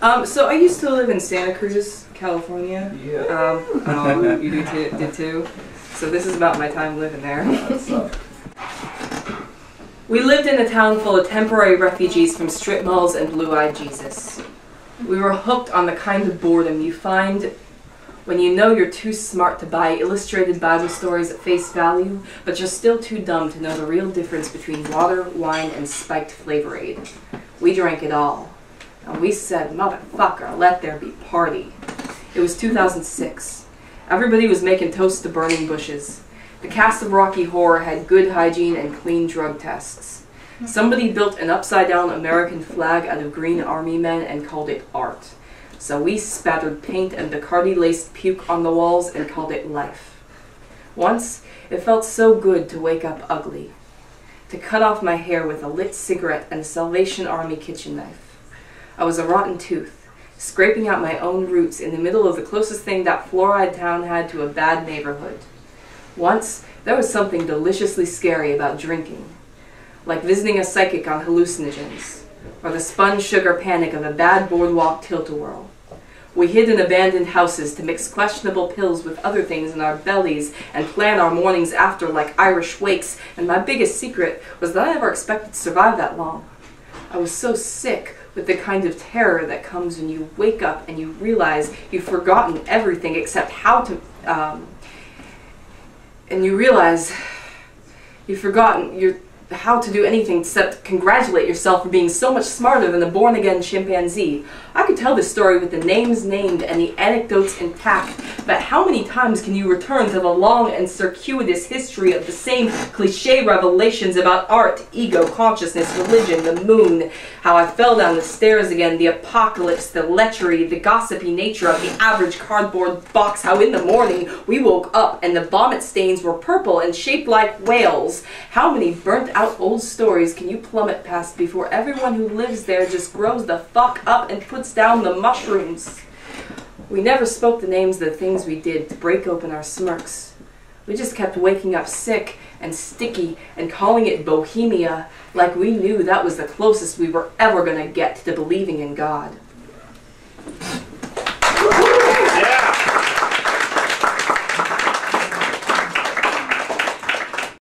So I used to live in Santa Cruz, California. Yeah. You did too. So this is about my time living there. We lived in a town full of temporary refugees from strip malls and blue-eyed Jesus. We were hooked on the kind of boredom you find when you know you're too smart to buy illustrated Bible stories at face value, but you're still too dumb to know the real difference between water, wine, and spiked Flavor Aid. We drank it all. And we said, motherfucker, let there be party. It was 2006. Everybody was making toast to burning bushes. The cast of Rocky Horror had good hygiene and clean drug tests. Somebody built an upside-down American flag out of green army men and called it art. So we spattered paint and Bacardi-laced puke on the walls and called it life. Once, it felt so good to wake up ugly. To cut off my hair with a lit cigarette and a Salvation Army kitchen knife. I was a rotten tooth, scraping out my own roots in the middle of the closest thing that fluoride town had to a bad neighborhood. Once, there was something deliciously scary about drinking, like visiting a psychic on hallucinogens, or the sponge sugar panic of a bad boardwalk tilt-a-whirl. We hid in abandoned houses to mix questionable pills with other things in our bellies and plan our mornings after like Irish wakes, and my biggest secret was that I never expected to survive that long. I was so sick with the kind of terror that comes when you wake up and you realize you've forgotten everything except how to, and you realize you've forgotten how to do anything except congratulate yourself for being so much smarter than a born-again chimpanzee. I could tell this story with the names named and the anecdotes intact, but how many times can you return to the long and circuitous history of the same cliché revelations about art, ego, consciousness, religion, the moon, how I fell down the stairs again, the apocalypse, the lechery, the gossipy nature of the average cardboard box, how in the morning we woke up and the vomit stains were purple and shaped like whales. How many burnt-out old stories can you plummet past before everyone who lives there just grows the fuck up and puts down the mushrooms? We never spoke the names of the things we did to break open our smirks. We just kept waking up sick and sticky and calling it Bohemia, like we knew that was the closest we were ever gonna get to believing in God.